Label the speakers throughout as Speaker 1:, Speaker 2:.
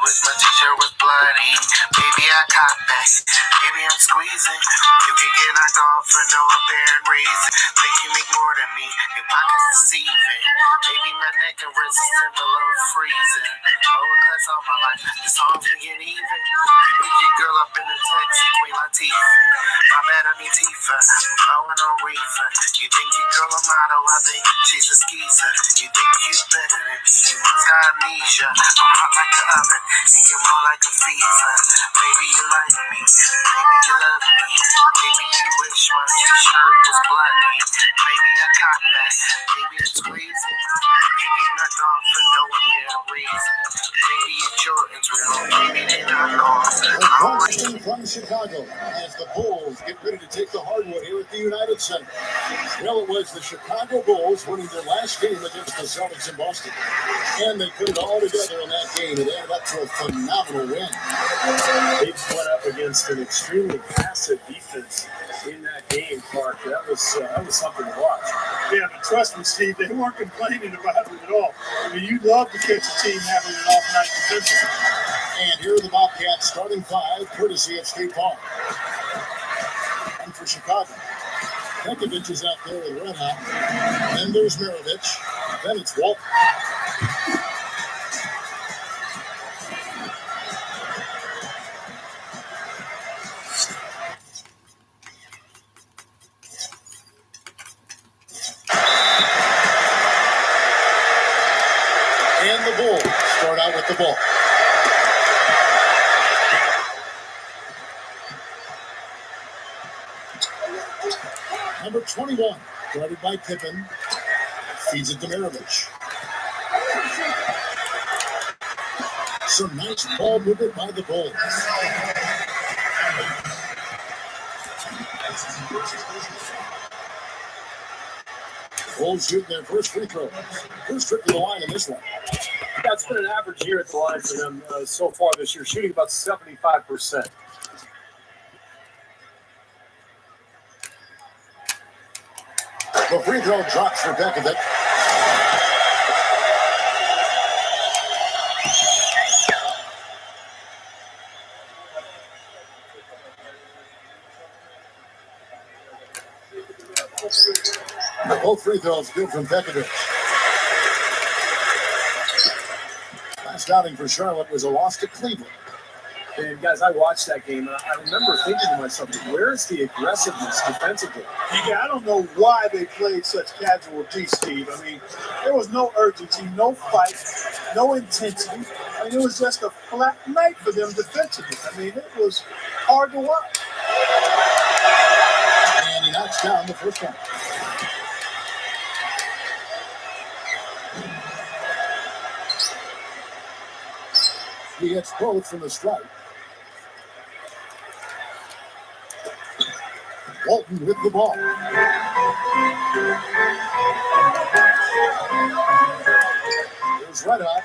Speaker 1: wish my t-shirt was bloody. Maybe I caught that. Maybe I'm squeezing. You can get knocked off for no apparent reason. Think you make more than me. Your pockets deceiving. Maybe my neck and wrist is below freezing. Lower class all my life. The songs can get even. You pick your girl up in a taxi, Queen Latifah. My bad, I mean Tifa. I'm blowing on reefer. You think your girl a model? I think she's a skeezer. You think you better than me? You must got amnesia. I'm hot like the oven, and you're more like a fever. Maybe you like me, maybe you love me. Maybe you wish my t-shirt was bloody. Maybe I caught that, maybe it's squeezing. You get knocked off for no apparent reason. Maybe your Jordan's real, maybe they not off.
Speaker 2: Broadcasting from Chicago as the Bulls get ready to take the hardwood here at the United Center. Well, it was the Chicago Bulls winning their last game against the Celtics in Boston. And they put it all together in that game. It added up to a phenomenal win.
Speaker 3: They went up against an extremely passive defense in that game, Clark. That was something to watch.
Speaker 4: Yeah, but trust me, Steve, they weren't complaining about it at all. I mean, you'd love to catch a team having an off night defensively.
Speaker 2: And here are the Bobcats starting five, courtesy of State Farm. And for Chicago, Pekovic is out there with Rena. Then there's Maravich. Then it's Walton. And the Bulls start out with the ball. Number 21, guarded by Pippen, feeds it to Maravich. Some nice ball movement by the Bulls. Bulls shooting their first free throw. Who's tripped to the line in this one?
Speaker 3: Yeah, it's been an average year at the line for them so far this year, shooting about 75%.
Speaker 2: The free throw drops for Pekovic. Both free throws good from Pekovic. Last outing for Charlotte was a loss to Cleveland.
Speaker 3: And guys, I watched that game, and I remember thinking to myself, where's the aggressiveness defensively?
Speaker 4: Yeah, I don't know why they played such casual D, Steve. I mean, there was no urgency, no fight, no intensity. I mean, it was just a flat night for them defensively. I mean, it was hard to watch.
Speaker 2: And he knocks down the first one. He hits both from the strike. Walton with the ball. Here's Red Hot.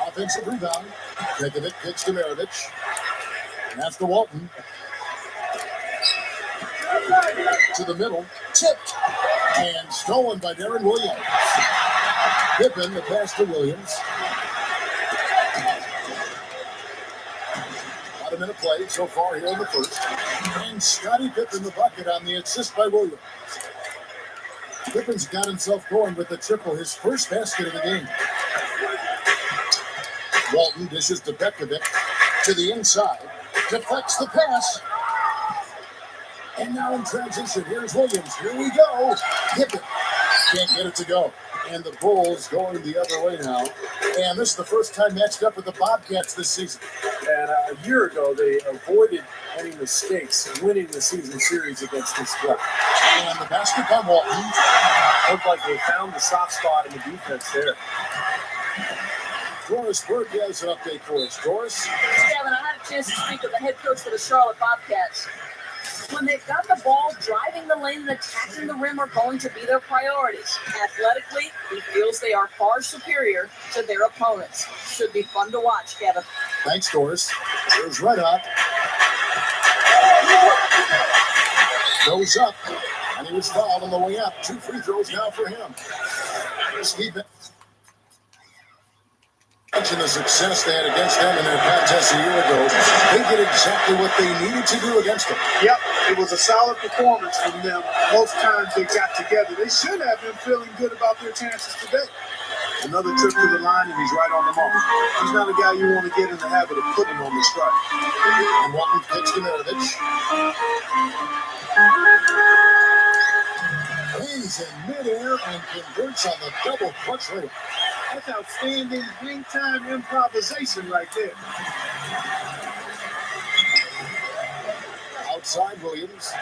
Speaker 2: Offensive rebound. Pekovic kicks to Maravich. And that's to Walton. To the middle. Tipped. And stolen by Darren Williams. Pippen, the pass to Williams. About a minute played so far here in the first. And Scottie Pippen the bucket on the assist by Williams. Pippen's got himself going with the triple, his first basket of the game. Walton dishes to Pekovic to the inside. Deflects the pass. And now in transition, here's Williams. Here we go. Pippen can't get it to go. And the Bulls going the other way now. And this is the first time matched up with the Bobcats this season.
Speaker 3: And a year ago, they avoided any mistakes in winning the season series against this club.
Speaker 2: And the basket by Walton.
Speaker 3: Looked like they found the soft spot in the defense there.
Speaker 2: Doris Burke has an update for us. Doris?
Speaker 5: Kevin, I had a chance to speak with the head coach for the Charlotte Bobcats. When they've got the ball, driving the lane and attacking the rim are going to be their priorities. Athletically, he feels they are far superior to their opponents. Should be fun to watch, Kevin.
Speaker 2: Thanks, Doris. Here's Red Hot. Goes up, and he was fouled on the way up. 2 free throws now for him. Steve. Mention the success they had against them in their contest a year ago. They did exactly what they needed to do against them.
Speaker 4: Yep, it was a solid performance from them most times they got together. They should have been feeling good about their chances today. Another trip to the line, and he's right on the mark. He's not a guy you want to get in the habit of putting on the strike.
Speaker 2: And Walton pitch to Mirovich. He's in midair and converts on the double clutch rate.
Speaker 4: That's outstanding hang-time improvisation right there.
Speaker 2: Outside Williams.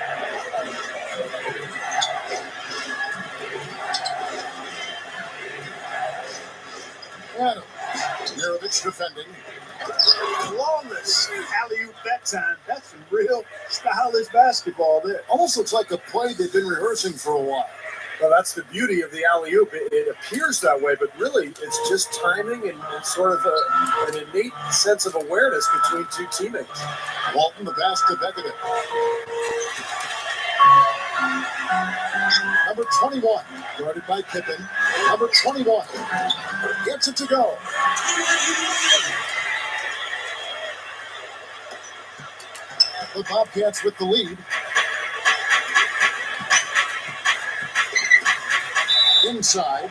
Speaker 2: Adams. Mirovich defending.
Speaker 4: Flawless alley-oop that time. That's some real stylish basketball there.
Speaker 2: Almost looks like a play they've been rehearsing for a while.
Speaker 3: Well, that's the beauty of the alley-oop. It appears that way, but really it's just timing and sort of an innate sense of awareness between two teammates.
Speaker 2: Walton the pass to Bekovic. Number 21, guarded by Pippen. Number 21 gets it to go. The Bobcats with the lead. Inside,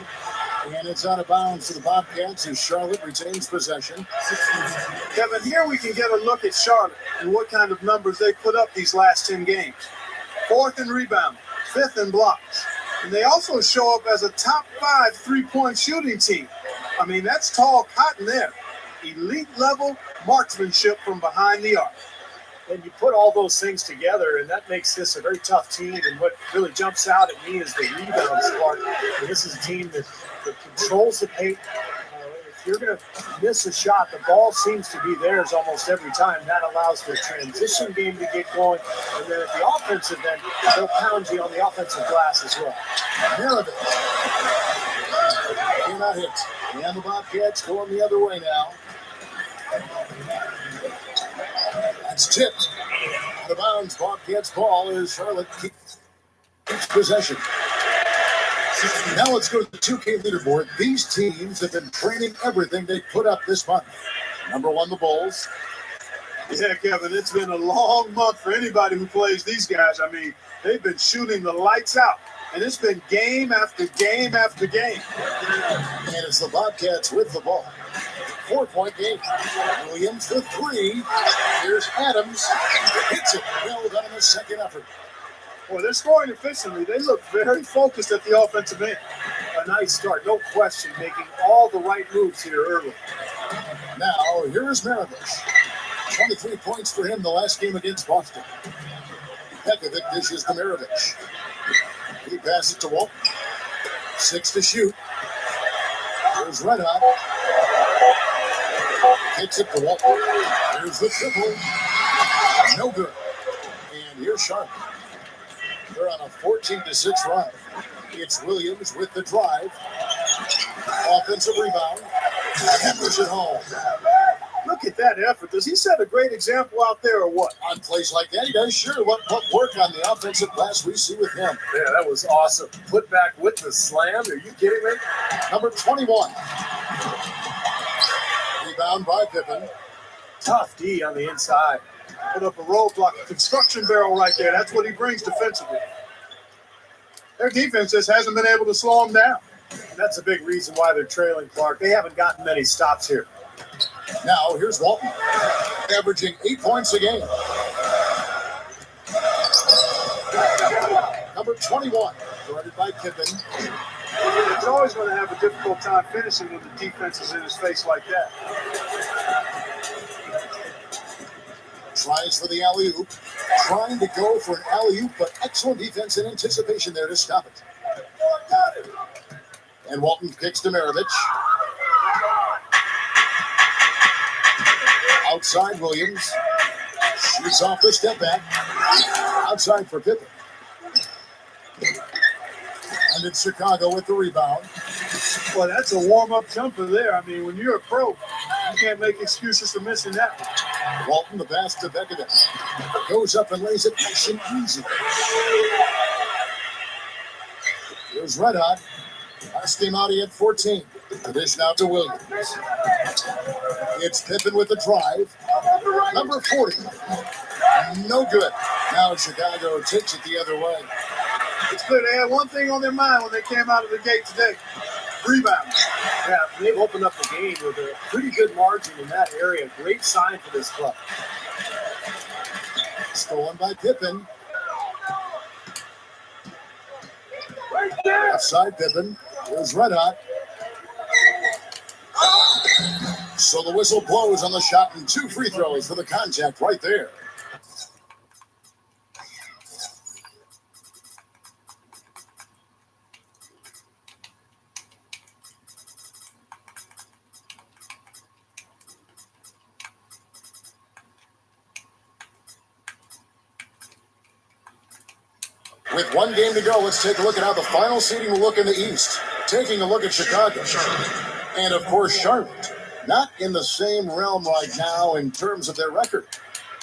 Speaker 2: and it's out of bounds for the Bobcats as Charlotte retains possession.
Speaker 4: Kevin, here we can get a look at Charlotte and what kind of numbers they put up these last 10 games. 4th in rebound, 5th in blocks. And they also show up as a top 5 3-point shooting team. I mean, that's tall cotton there. Elite level marksmanship from behind the arc.
Speaker 3: And you put all those things together, and that makes this a very tough team. And what really jumps out at me is the rebounds part. And this is a team that controls the paint. If you're going to miss a shot, the ball seems to be theirs almost every time. That allows the transition game to get going. And then at the offensive end, they'll pound you on the offensive glass as well.
Speaker 2: Mirovich cannot hit. And the Bobcats going the other way now. That's tipped. Out of bounds. Bobcats ball as Charlotte keeps possession. Now let's go to the 2K leaderboard. These teams have been training everything they put up this month. Number 1, the Bulls.
Speaker 4: Yeah, Kevin, it's been a long month for anybody who plays these guys. I mean, they've been shooting the lights out. And it's been game after game after game.
Speaker 2: And it's the Bobcats with the ball. 4-point game. Williams for 3. Here's Adams. Hits it. Well done in the second effort.
Speaker 4: Well, they're scoring efficiently. They look very focused at the offensive end.
Speaker 3: A nice start, no question, making all the right moves here early.
Speaker 2: Now, here is Mirovich. 23 points for him the last game against Boston. Bekovic dishes to Mirovich. He passes to Walton. 6 to shoot. Here's Redhot. Hits it to Walton. Here's the triple. No good. And here's Charlotte. They're on a 14-6 run. It's Williams with the drive. Offensive rebound. Hammers it home.
Speaker 4: Look at that effort. Does he set a great example out there or what?
Speaker 2: On plays like that, he does sure what work on the offensive glass we see with him.
Speaker 3: Yeah, that was awesome. Put back with the slam. Are you kidding me?
Speaker 2: Number 21. Rebound by Pippen.
Speaker 3: Tough D on the inside.
Speaker 4: Put up a roadblock, a construction barrel right there. That's what he brings defensively. Their defense just hasn't been able to slow him down.
Speaker 3: And that's a big reason why they're trailing Clark. They haven't gotten many stops here.
Speaker 2: Now, here's Walton, averaging 8 points a game. Number 21, guarded by Pippen.
Speaker 4: He's always going to have a difficult time finishing when the defense is in his face like that.
Speaker 2: Tries for the alley-oop. Trying to go for an alley-oop, but excellent defense and anticipation there to stop it. And Walton kicks to Mirovich. Outside Williams. Shoots off the step back. Outside for Pippen. And it's Chicago with the rebound.
Speaker 4: Well, that's a warm-up jumper there. I mean, when you're a pro, you can't make excuses for missing that one.
Speaker 2: Walton the pass to Bekovic. Goes up and lays it nice and easy. Here's Redhot. Last game out, he had 14. The dish now to Williams. It's Pippen with the drive. Number 40. No good. Now Chicago takes it the other way.
Speaker 4: It's clear they had one thing on their mind when they came out of the gate today. Rebound.
Speaker 3: Yeah, they've opened up the game with a pretty good margin in that area. Great sign for this club.
Speaker 2: Stolen by Pippen. Outside Pippen. Here's Red Hot. So the whistle blows on the shot and 2 free throws for the contact right there. With one game to go, let's take a look at how the final seeding will look in the East. Taking a look at Chicago. And, of course, Charlotte. Not in the same realm right now in terms of their record.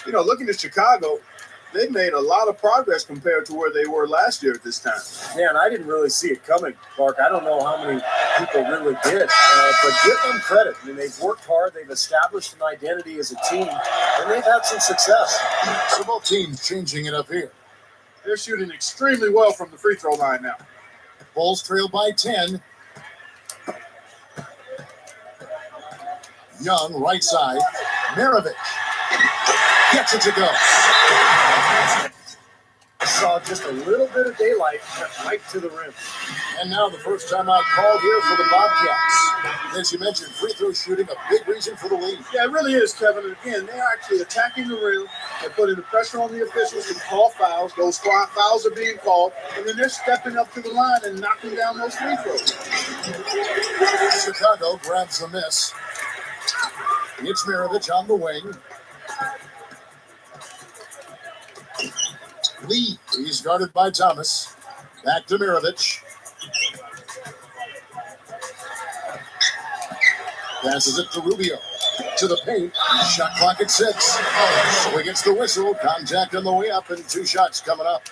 Speaker 4: You know, looking at Chicago, they made a lot of progress compared to where they were last year at this time.
Speaker 3: Man, I didn't really see it coming, Clark. I don't know how many people really did. But give them credit. I mean, they've worked hard. They've established an identity as a team, and they've had some success.
Speaker 2: So both teams changing it up here.
Speaker 4: They're shooting extremely well from the free throw line now.
Speaker 2: Bulls trail by 10. Young, right side. Maravich gets it to go.
Speaker 3: Saw just a little bit of daylight right to the rim.
Speaker 2: And now the first time I called here for the Bobcats. As you mentioned, free throw shooting, a big reason for the lead.
Speaker 4: Yeah, it really is, Kevin. And again, they're actually attacking the rim. They're putting the pressure on the officials to call fouls. Those fouls are being called. And then they're stepping up to the line and knocking down those free throws.
Speaker 2: Chicago grabs the miss. It's Maravich on the wing. Lee, he's guarded by Thomas. Back to Maravich. Passes it to Rubio. To the paint. Shot clock at 6. So he gets the whistle. Contact on the way up and 2 shots coming up.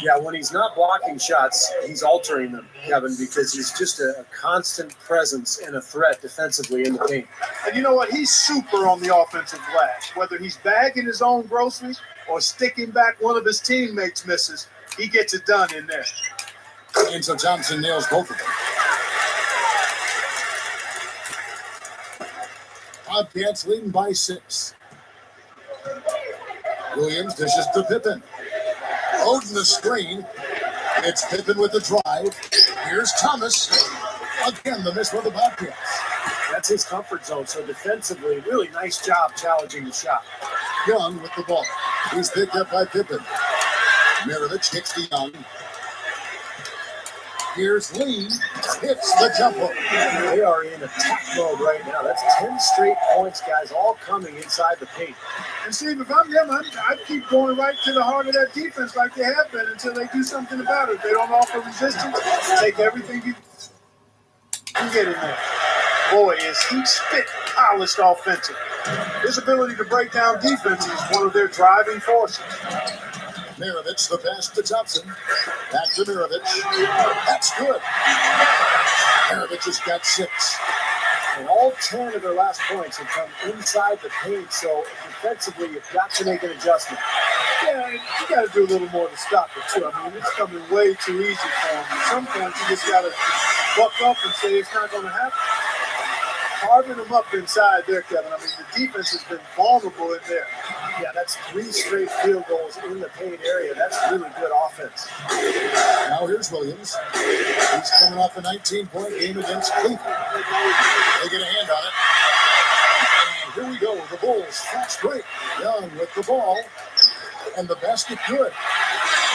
Speaker 3: Yeah, when he's not blocking shots, he's altering them, Kevin, because he's just a constant presence and a threat defensively in the paint.
Speaker 4: And you know what? He's super on the offensive glass. Whether he's bagging his own groceries or sticking back one of his teammates' misses, he gets it done in there.
Speaker 2: And so Thompson nails both of them. Bobcats leading by 6. Williams dishes to Pippen. Oden the screen. It's Pippen with the drive. Here's Thomas. Again, the miss for the Bobcats.
Speaker 3: That's his comfort zone. So defensively, really nice job challenging the shot.
Speaker 2: Young with the ball. He's picked up by Pippen. Maravich kicks to Young. Here's Lee. Hits the jumper.
Speaker 3: They are in attack mode right now. That's 10 straight points, guys, all coming inside the paint.
Speaker 4: And Steve, if I'm them, I'd keep going right to the heart of that defense like they have been until they do something about it. If they don't offer resistance, take everything you can get in there. Boy, is he spit polished offensive. His ability to break down defense is one of their driving forces.
Speaker 2: Maravich, the pass to Thompson. Back to Maravich. That's good. Maravich has got 6.
Speaker 3: And all 10 of their last points have come inside the paint, so defensively, you've got to make an adjustment.
Speaker 4: Yeah, you got to do a little more to stop it, too. I mean, it's coming way too easy for him. At some point, you just got to buck up and say it's not going to happen. Carving them up inside there, Kevin. I mean, the defense has been vulnerable in there.
Speaker 3: Yeah, that's 3 straight field goals in the paint area. That's really good offense.
Speaker 2: Now here's Williams. He's coming off a 19-point game against Cleveland. They get a hand on it. And here we go. The Bulls fast break. Young with the ball. And the basket good.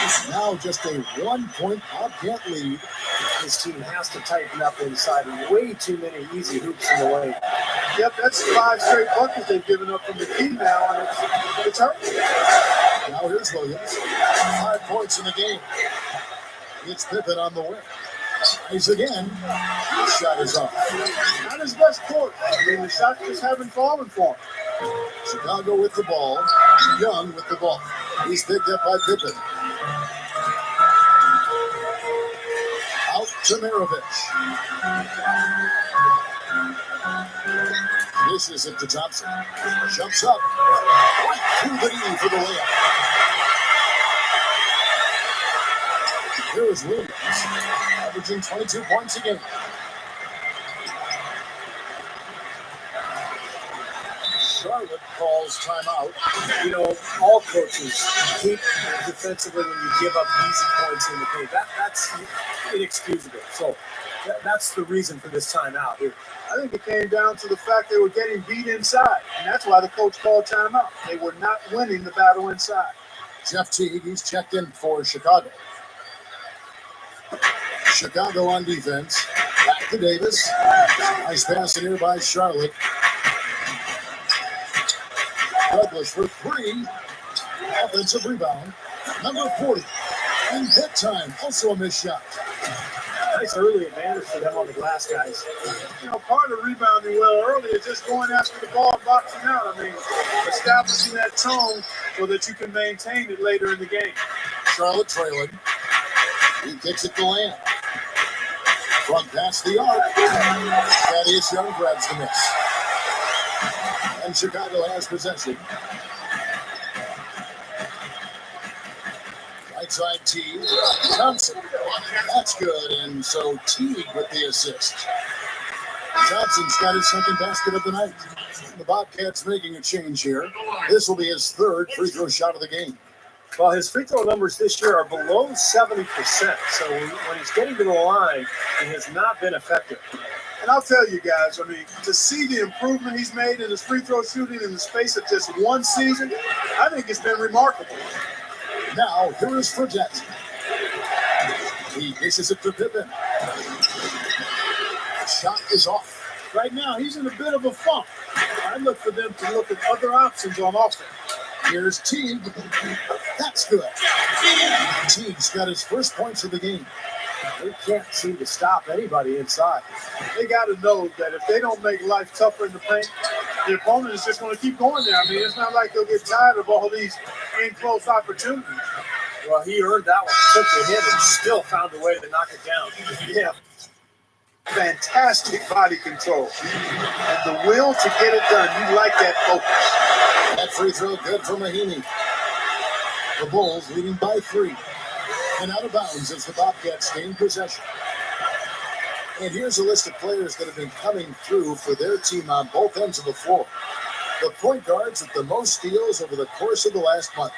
Speaker 2: It's now just a 1-point Bobcat lead.
Speaker 3: This team has to tighten up inside. Way too many easy hoops in the lane.
Speaker 4: Yep, that's 5 straight buckets they've given up from the key now, and it's hurting.
Speaker 2: Now here's Williams. 5 points in the game. It's Pippen on the wing. He's again. His shot is off.
Speaker 4: Not his best quarter. I mean, the shots just haven't fallen for him.
Speaker 2: Chicago with the ball. Young with the ball. He's picked up by Pippen. Out to Maravich. Dishes it to Thompson. Jumps up. Right through the knee for the layup. Here is Williams, averaging 22 points a game. Charlotte calls timeout.
Speaker 3: You know, all coaches hate defensively when you give up easy points in the paint. That's inexcusable. So that's the reason for this timeout here.
Speaker 4: I think it came down to the fact they were getting beat inside, and that's why the coach called timeout. They were not winning the battle inside.
Speaker 2: Jeff Teague, he's checked in for Chicago. Chicago on defense. Back to Davis. Nice pass in here by Charlotte. Douglas for three. Offensive rebound. Number 40. In hit time. Also a missed shot.
Speaker 3: Nice early advantage for them on the glass, guys.
Speaker 4: You know, part of rebounding well early is just going after the ball and boxing out. I mean, establishing that tone so that you can maintain it later in the game.
Speaker 2: Charlotte trailing. He kicks it to Lamb. Front past the arc. Thaddeus Young grabs the miss. And Chicago has possession. Right side Teague. Thompson. That's good. And so Teague with the assist. Thompson's got his second basket of the night. The Bobcats making a change here. This will be his third free throw shot of the game.
Speaker 3: Well, his free throw numbers this year are below 70%. So when he's getting to the line, he has not been effective.
Speaker 4: And I'll tell you guys, I mean, to see the improvement he's made in his free throw shooting in the space of just one season, I think it's been remarkable.
Speaker 2: Now, here is Fredette. He dishes it to Pippen. Shot is off.
Speaker 4: Right now, he's in a bit of a funk. I look for them to look at other options on offense.
Speaker 2: Here's Teague. That's good. Teague's got his first points of the game.
Speaker 3: They can't seem to stop anybody inside.
Speaker 4: They got to know that if they don't make life tougher in the paint, the opponent is just going to keep going there. I mean, it's not like they'll get tired of all these in-close opportunities.
Speaker 3: Well, he earned that one. Took the hit and still found a way to knock it down.
Speaker 4: Yeah. Fantastic body control. And the will to get it done. You like that focus.
Speaker 2: That free throw good for Mahinmi. The Bulls leading by 3. And out of bounds as the Bobcats gain possession. And here's a list of players that have been coming through for their team on both ends of the floor. The point guards with the most steals over the course of the last month.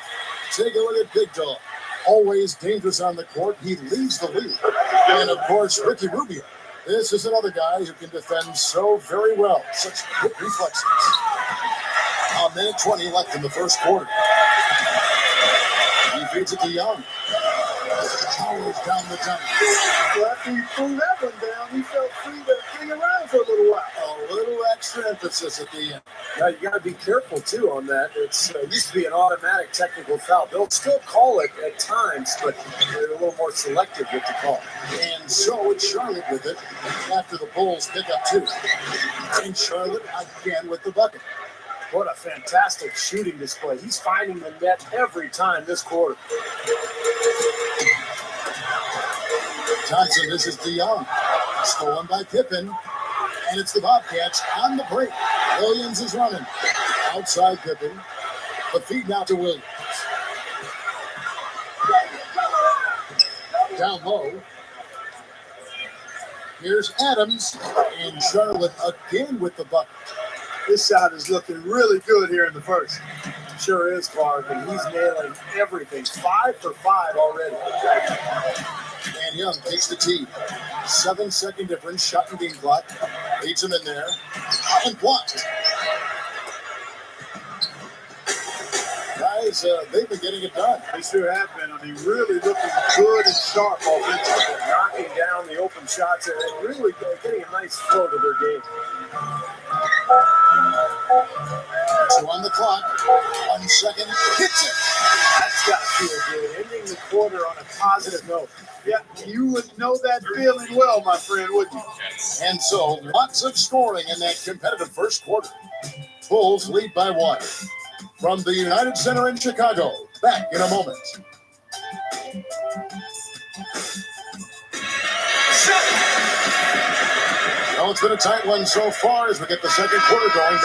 Speaker 2: Take a look at Big Dog. Always dangerous on the court. He leads the league. And, of course, Ricky Rubio. This is another guy who can defend so very well. Such quick reflexes. A minute 20 left in the first quarter. He feeds it to Young. Powers down the tunnel.
Speaker 4: Well, after he threw that one down, he felt free to hang around for a little while.
Speaker 2: A little extra emphasis at the end.
Speaker 3: Yeah, you got to be careful, too, on that. It's used to be an automatic technical foul. They'll still call it at times, but they're a little more selective with the call.
Speaker 2: And so it's Charlotte with it after the Bulls pick up 2. And Charlotte again with the bucket.
Speaker 3: What a fantastic shooting display. He's finding the net every time this quarter.
Speaker 2: Thompson, this is DeYoung. Stolen by Pippen. And it's the Bobcats on the break. Williams is running. Outside Pippen. The feed now to Williams. Down low. Here's Adams. And Charlotte again with the bucket.
Speaker 4: This shot is looking really good here in the first.
Speaker 3: Sure is, Clark, and he's nailing everything. 5 for 5 already.
Speaker 2: And Young takes the tee. 7-second difference, shot and game clock. Leads him in there. And blocked. Guys, they've been getting it done.
Speaker 4: They sure have been. I mean, really looking good and sharp offensively.
Speaker 3: Knocking down the open shots and really getting a nice flow to their game.
Speaker 2: 2 on the clock. 1 second. Hits it.
Speaker 3: That's got to feel good. Ending the quarter on a positive note.
Speaker 4: Yeah, you would know that feeling well, my friend, wouldn't you?
Speaker 2: And so, lots of scoring in that competitive first quarter. Bulls lead by 1. From the United Center in Chicago. Back in a moment. Well, it's been a tight one so far as we get the second quarter going.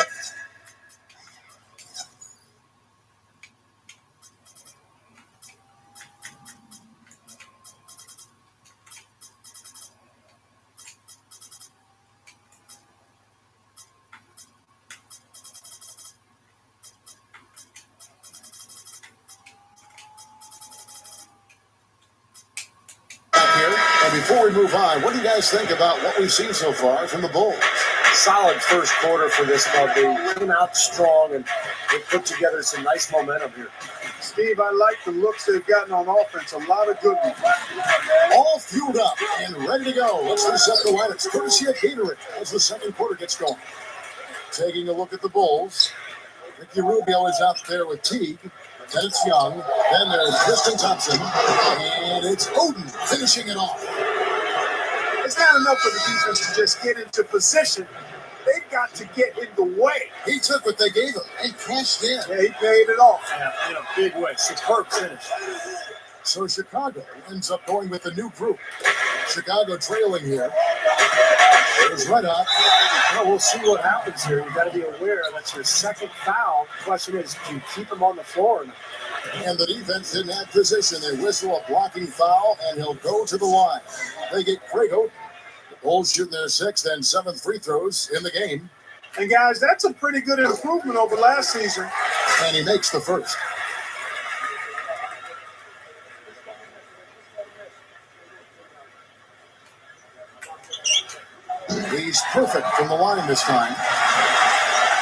Speaker 2: And before we move on, what do you guys think about what we've seen so far from the Bulls?
Speaker 3: Solid first quarter for this club. They came out strong and they put together some nice momentum here.
Speaker 4: Steve, I like the looks they've gotten on offense. A lot of good ones.
Speaker 2: All fueled up and ready to go. Let's reset the lineups. Courtesy of Gatorade as the second quarter gets going. Taking a look at the Bulls. Ricky Rubio is out there with Teague. Then it's Young. Then there's Tristan Thompson. And it's Oden finishing it off.
Speaker 4: It's not enough for the defense to just get into position. They've got to get in the way.
Speaker 2: He took what they gave him and cashed in.
Speaker 4: Yeah, he paid it off.
Speaker 3: Yeah, in a big way. Superb finish.
Speaker 2: So Chicago ends up going with the new group. Chicago trailing here. There's Red Hot.
Speaker 3: Well, we'll see what happens here. You've got to be aware that's your second foul. The question is, do you keep him on the floor?
Speaker 2: And the defense in that position. They whistle a blocking foul, and he'll go to the line. They get Craig Oden. The Bulls shooting their sixth and seventh free throws in the game.
Speaker 4: And guys, that's a pretty good improvement over last season.
Speaker 2: And he makes the first. He's perfect from the line this time.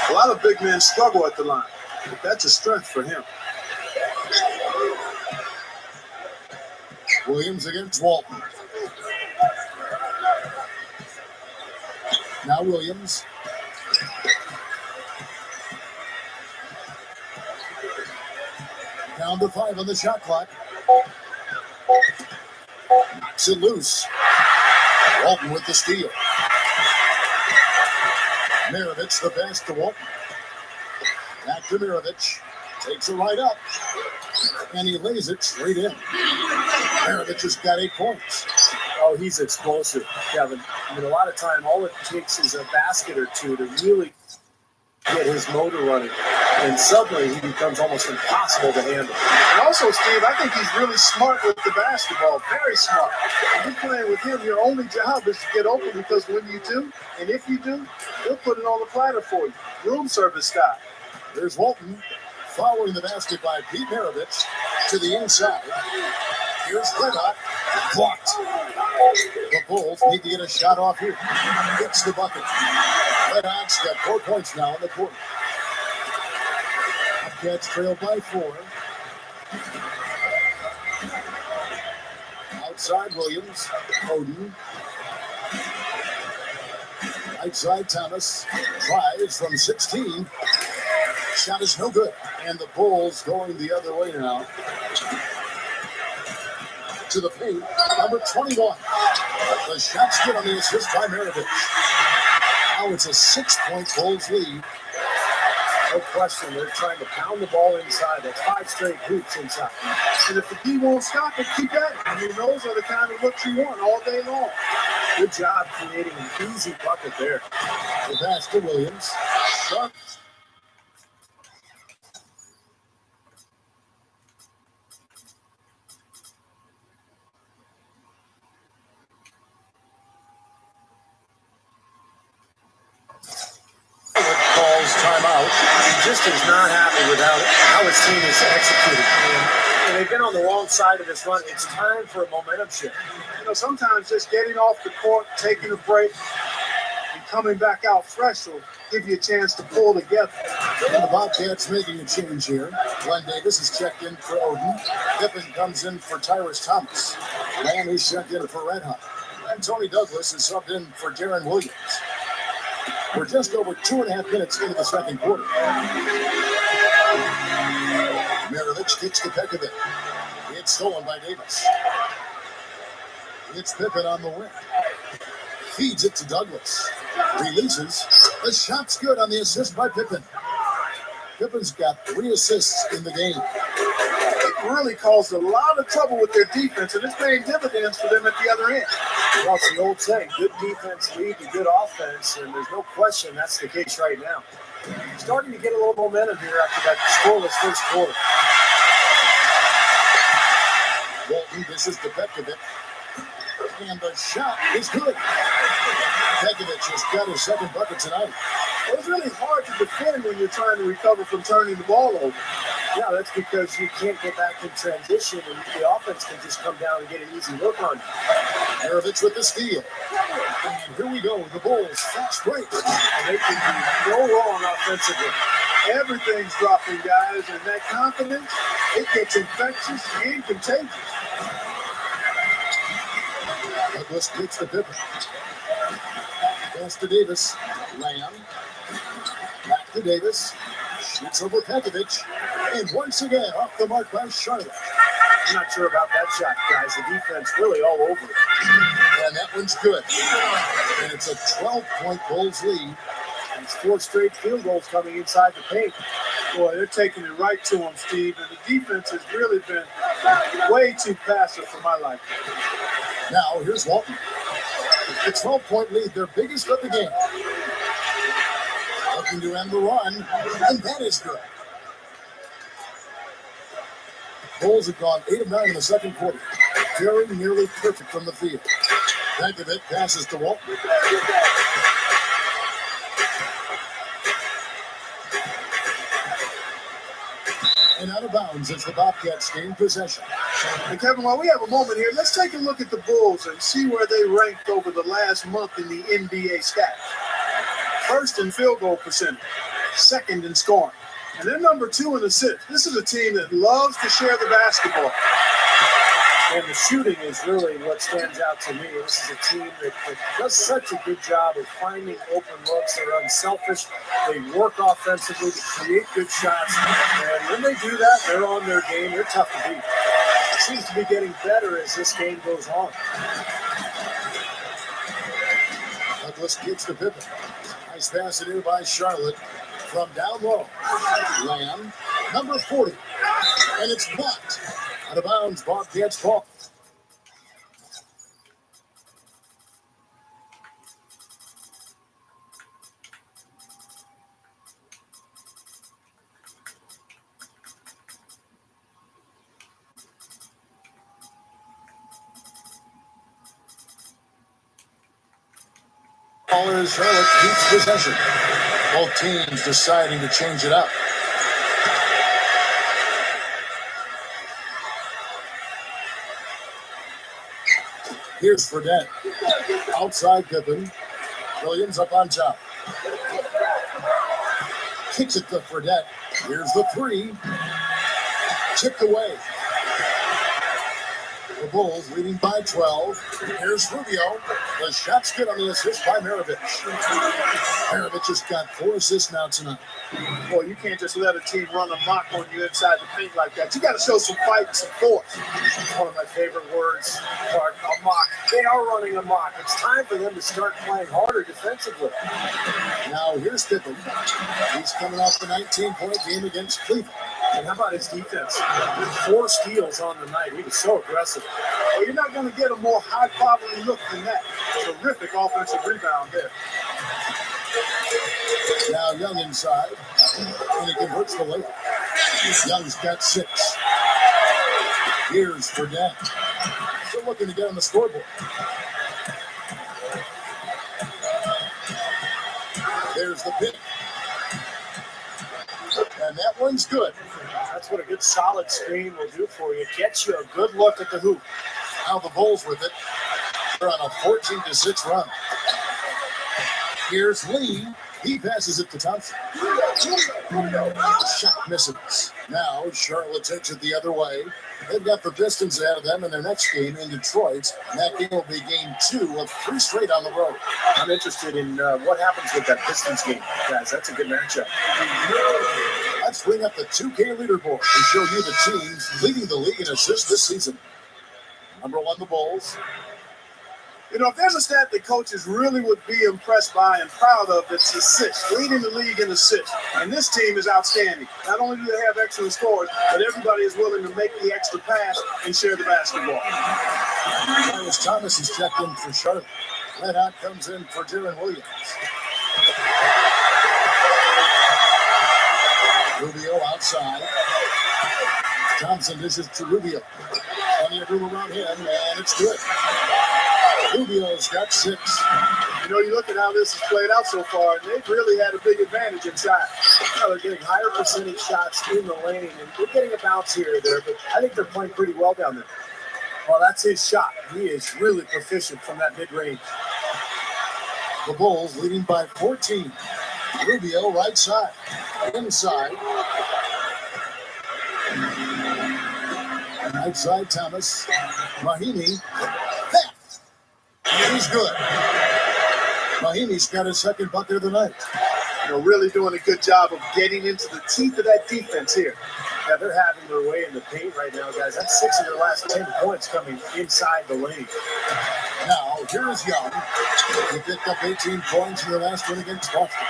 Speaker 4: A lot of big men struggle at the line, but that's a strength for him.
Speaker 2: Williams against Walton. Now Williams. Down to 5 on the shot clock. Knocks it loose. Walton with the steal. Mirovic the pass to Walton. Back to Mirovic. Takes it right up. And he lays it straight in. Mirovic has got 8 points.
Speaker 3: Oh, he's explosive, Kevin. I mean, a lot of time, all it takes is a basket or two to really get his motor running. And suddenly he becomes almost impossible to handle.
Speaker 4: And also, Steve, I think he's really smart with the basketball. Very smart. When you're playing with him, your only job is to get open, because when you do, and if you do, he'll put it on the platter for you. Room service style.
Speaker 2: There's Walton following the basket by Pete Mirovic to the inside. Here's Red Hot. Blocked. The Bulls need to get a shot off here. Gets the bucket. Red Hot's got 4 points now in the quarter. Cats trailed by 4. Outside Williams. Oden. Right side Thomas. Tries from 16. Shot is no good. And the Bulls going the other way now. To the paint, number 21. The shot's good on the assist by Mirovic. Now it's a 6-point Bulls lead.
Speaker 3: No question, they're trying to pound the ball inside. That's 5 straight hoops inside.
Speaker 4: And if the D won't stop it, keep at it. I mean, those are the kind of looks you want all day long.
Speaker 3: Good job creating an easy bucket there.
Speaker 2: The pass to Williams. Sharp. Calls timeout.
Speaker 3: He just is not happy with how his team is executed. And they've been on the wrong side of this run. It's time for a momentum shift.
Speaker 4: You know, sometimes just getting off the court, taking a break, and coming back out fresh will give you a chance to pull together.
Speaker 2: And the Bobcats making a change here. Glenn Davis is checked in for Oden. Pippen comes in for Tyrus Thomas. Lamb is checked in for Red Hot. And Tony Douglas is subbed in for Darren Williams. We're just over 2.5 minutes into the second quarter. Mirovic kicks to Pekovic. It's stolen by Davis. It's Pippen on the wing. Feeds it to Douglas. Releases. The shot's good on the assist by Pippen. Pippen's got 3 assists in the game.
Speaker 4: It really caused a lot of trouble with their defense, and it's paying dividends for them at the other end.
Speaker 3: Well, it's the old saying, good defense lead to good offense, and there's no question that's the case right now. Starting to get a little momentum here after that scoreless first quarter.
Speaker 2: Walton dishes to Petkovic. And the shot is good. Petkovic has got his second bucket tonight.
Speaker 4: Well, it's really hard to defend when you're trying to recover from turning the ball over.
Speaker 3: Yeah, that's because you can't get back in transition, and the offense can just come down and get an easy look on you.
Speaker 2: Maravich with the steal. And here we go. The Bulls fast break.
Speaker 3: And they can do no wrong offensively.
Speaker 4: Everything's dropping, guys, and that confidence, it gets infectious and contagious.
Speaker 2: Douglas gets the Pippen. Pass to Davis. Lamb. Back to Davis. Shoots over Petkovic. And once again, off the mark by Charlotte.
Speaker 3: I'm not sure about that shot, guys. The defense really all over it.
Speaker 2: And that one's good. And it's a 12-point Bulls lead.
Speaker 3: And it's 4 straight field goals coming inside the paint.
Speaker 4: Boy, they're taking it right to him, Steve. And the defense has really been way too passive for my liking.
Speaker 2: Now, here's Walton. The 12-point lead, their biggest of the game. Looking to end the run, and that is good. Bulls have gone 8 of 9 in the second quarter. Very nearly perfect from the field. Petkovic passes to Walton. And out of bounds as the Bobcats gain possession.
Speaker 4: And Kevin, while we have a moment here, let's take a look at the Bulls and see where they ranked over the last month in the NBA stats. First in field goal percentage, second in scoring, and then number 2 in assists. This is a team that loves to share the basketball.
Speaker 3: And the shooting is really what stands out to me. This is a team that does such a good job of finding open looks. They're unselfish. They work offensively to create good shots. And when they do that, they're on their game. They're tough to beat. It seems to be getting better as this game goes on.
Speaker 2: Douglas gets the Pippen. Nice pass in here by Charlotte from down low. Lamb, number 40. And it's blocked. Out of bounds, Bobcats ball. Ball is Charlotte keeps possession. Both teams deciding to change it up. Here's Fredette. Outside Pippen. Williams up on top. Kicks it to Fredette. Here's the 3. Tipped away. The Bulls leading by 12. Here's Rubio. The shot's good on the assist by Maravich. Maravich has got 4 assists now tonight.
Speaker 4: Boy, you can't just let a team run amok on you inside the paint like that. You got to show some fight and some force.
Speaker 3: It's one of my favorite words, Clark, amok. They are running amok. It's time for them to start playing harder defensively.
Speaker 2: Now here's Pippen. He's coming off the 19-point game against Cleveland.
Speaker 3: And how about his defense? 4 steals on the night. He was so aggressive.
Speaker 4: Well, you're not going to get a more high-quality look than that. Terrific offensive rebound there.
Speaker 2: Now Young inside, and he converts the layup. Young's got 6. Here's Fredette. Still looking to get on the scoreboard. There's the pick. And that one's good.
Speaker 3: That's what a good solid screen will do for you. Gets you a good look at the hoop.
Speaker 2: Now the Bulls with it. They're on a 14-6 run. Here's Lee. He passes it to Thompson. Shot misses. Now Charlotte takes it the other way. They've got the Pistons ahead of them in their next game in Detroit. And that game will be game 2 of 3 straight on the road.
Speaker 3: I'm interested in what happens with that Pistons game, guys. That's a good matchup.
Speaker 2: Let's bring up the 2K leaderboard to show you the teams leading the league in assists this season. Number 1, the Bulls.
Speaker 4: You know, if there's a stat that coaches really would be impressed by and proud of, it's assists, leading the league in assists. And this team is outstanding. Not only do they have excellent scores, but everybody is willing to make the extra pass and share the basketball.
Speaker 2: Cyrus Thomas is checked in for Charlotte. Red Hot comes in for Jaron Williams. Rubio outside. Thompson dishes to Rubio. Plenty of room around him, and it's good. Rubio's got 6.
Speaker 4: You know, you look at how this has played out so far, and they've really had a big advantage inside.
Speaker 3: You know, they're getting higher percentage shots in the lane, and they're getting a bounce here or there, but I think they're playing pretty well down there. Well, that's his shot. He is really proficient from that mid-range.
Speaker 2: The Bulls leading by 14. Rubio right side. Inside. Outside Thomas. Mahimi. That. He's good. Mahimi's got his second bucket of the night.
Speaker 4: You know, really doing a good job of getting into the teeth of that defense here.
Speaker 3: Yeah, they're having their way in the paint right now, guys. That's 6 of their last 10 points coming inside the lane.
Speaker 2: Now, here's Young. He picked up 18 points in the last one against Boston.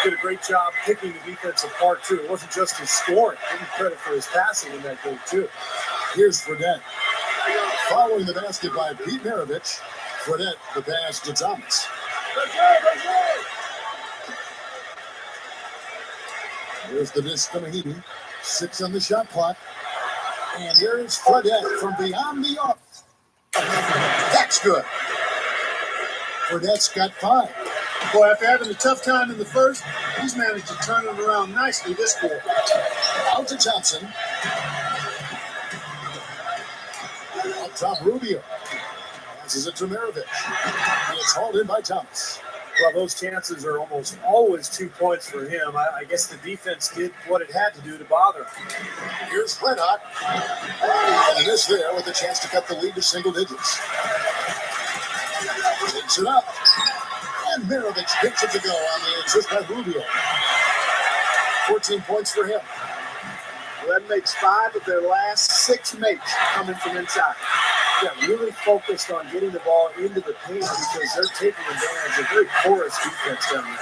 Speaker 3: Did a great job picking the defense apart, too. It wasn't just his scoring. Give him credit for his passing in that game, too.
Speaker 2: Here's Fredette. Following the basket by Pete Maravich. Fredette, the pass to Thomas. Here's the dish to Mahimi. 6 on the shot clock. And here's Fredette from beyond the arc. That's good. Fredette's got 5.
Speaker 4: Boy, after having a tough time in the first, he's managed to turn it around nicely this quarter.
Speaker 2: Out to Thompson. Up top, Rubio. Passes it to Maravich. It's hauled in by Thomas.
Speaker 3: Well, those chances are almost always 2 points for him. I guess the defense did what it had to do to bother him.
Speaker 2: Here's Red Hot. And he is there with a chance to cut the lead to single digits. Takes it up. And Maravich gets it to go on the assist by Rubio. 14 points for him.
Speaker 4: Well, that makes 5 of their last 6 makes coming from inside.
Speaker 3: Yeah, really focused on getting the ball into the paint because they're taking advantage of very porous defense down there.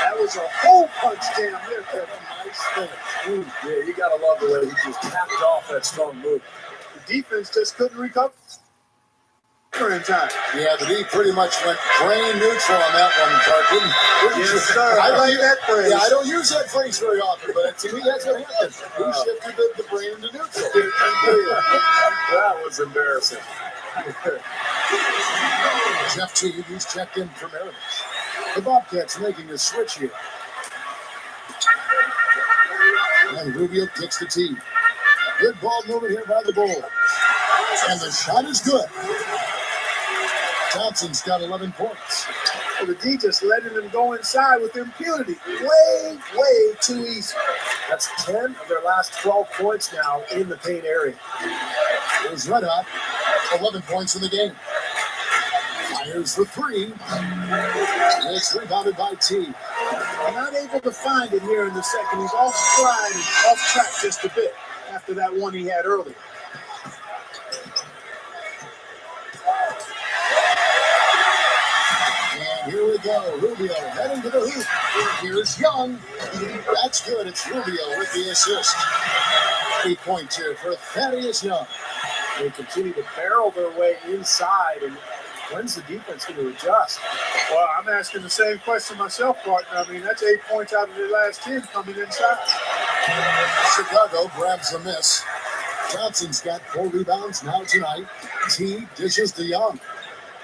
Speaker 4: That was a whole punch down there, Kevin.
Speaker 2: Nice finish.
Speaker 3: Yeah, you got to love the way he just tapped off that strong move.
Speaker 4: The defense just couldn't recover in time.
Speaker 2: Yeah, the D pretty much went drain neutral on that one, Clark. Wouldn't you?
Speaker 4: Yes, sir. I like that phrase.
Speaker 2: Yeah, I don't use that phrase very often, but to me that's what happened. He shifted the brain to neutral.
Speaker 3: That was embarrassing.
Speaker 2: Jeff Teague, he's checked in for Maravich. The Bobcats making a switch here. And Rubio kicks the Teague. Good ball movement here by the Bulls. And the shot is good. Thompson's got 11 points.
Speaker 4: Well, the D just letting them go inside with impunity. Way, way too easy.
Speaker 3: That's 10 of their last 12 points now in the paint area.
Speaker 2: Here's Red Hot. 11 points in the game. Fires for 3. It's rebounded by T.
Speaker 4: Not able to find it here in the second. He's off stride and off track just a bit after that one he had earlier.
Speaker 2: And here we go. Rubio heading to the hoop. Here's Young. That's good. It's Rubio with the assist. 3 points here for Thaddeus Young.
Speaker 3: They continue to barrel their way inside, and when's the defense going to adjust?
Speaker 4: Well, I'm asking the same question myself, partner. I mean, that's 8 points out of their last 10 coming inside.
Speaker 2: Chicago grabs the miss. Johnson's got 4 rebounds now tonight. T dishes to Young.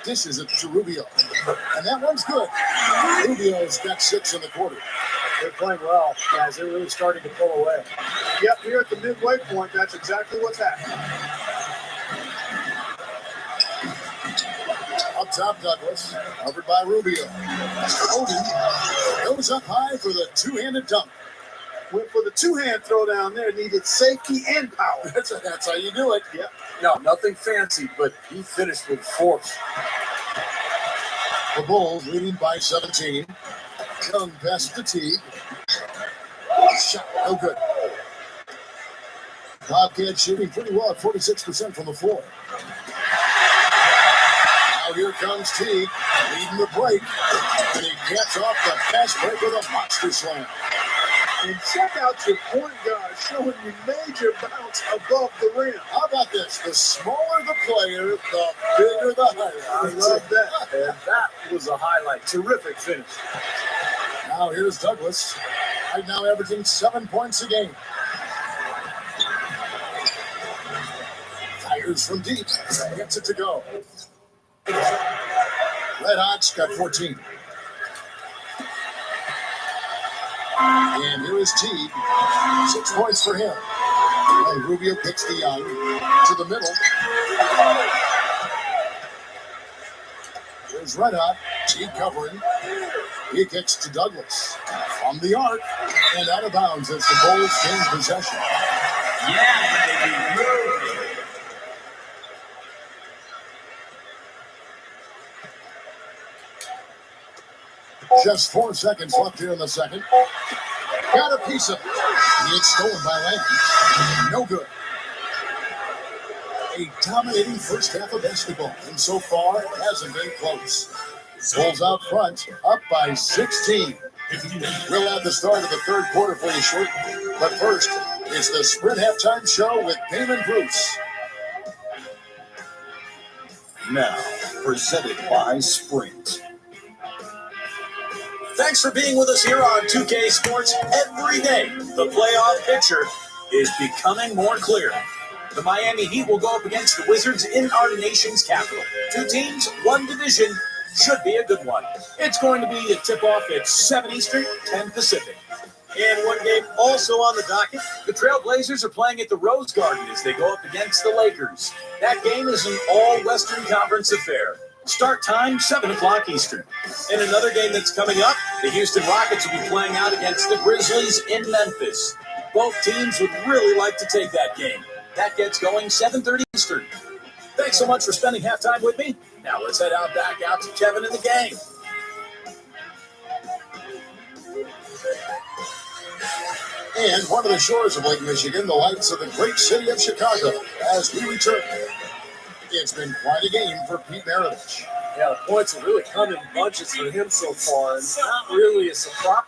Speaker 2: Dishes it to Rubio. And that one's good. Rubio's got 6 in the quarter.
Speaker 3: They're playing well, guys. They're really starting to pull away.
Speaker 4: Yep, here at the midway point, that's exactly what's happening.
Speaker 2: Up top, Douglas. Covered by Rubio. Odin goes up high for the two-handed dunk.
Speaker 4: Went for the two-hand throw down there. Needed safety and power.
Speaker 2: That's how you do it.
Speaker 4: Yep.
Speaker 3: No, nothing fancy, but he finished with force.
Speaker 2: The Bulls leading by 17. Young pass to Teague. Shot no good. Bobcats shooting pretty well at 46% from the floor. Now here comes Teague leading the break. And he gets off the fast break with a monster slam.
Speaker 4: And check out your point guard showing you major bounce above the rim.
Speaker 2: How about this? The smaller the player, the bigger the highlight.
Speaker 4: I love that.
Speaker 3: And that was a highlight. Terrific finish.
Speaker 2: Now here's Douglas. Right now averaging 7 points a game. Fires from deep. Gets it to go. Red Hot's got 14. And here is Teague. 6 points for him. And Rubio kicks the young to the middle. Here's Red Hot. Teague covering. He kicks to Douglas. From the arc. And out of bounds as the Bulls gain possession.
Speaker 6: Yeah, baby.
Speaker 2: Just 4 seconds left here in the second. Got a piece of it. It's stolen by Lang. No good. A dominating first half of basketball, and so far it hasn't been close. Bulls out front, up by 16. We'll have the start of the third quarter for you shortly. But first, it's the Sprint Halftime Show with Damon Bruce.
Speaker 7: Now, presented by Sprint.
Speaker 6: Thanks for being with us here on 2K Sports every day. The playoff picture is becoming more clear. The Miami Heat will go up against the Wizards in our nation's capital. 2 teams, 1 division. Should be a good one. It's going to be a tip-off at 7 Eastern, 10 Pacific. And one game also on the docket, the Trailblazers are playing at the Rose Garden as they go up against the Lakers. That game is an all-Western Conference affair. Start time, 7 o'clock Eastern. And another game that's coming up, the Houston Rockets will be playing out against the Grizzlies in Memphis. Both teams would really like to take that game. That gets going 7:30 Eastern. Thanks so much for spending halftime with me. Now let's head back out to Kevin and the gang.
Speaker 2: And one of the shores of Lake Michigan, the lights of the great city of Chicago, as we return. It's been quite a game for Pete Maravich.
Speaker 3: Yeah, the points have really come in bunches for him so far, and not really a surprise.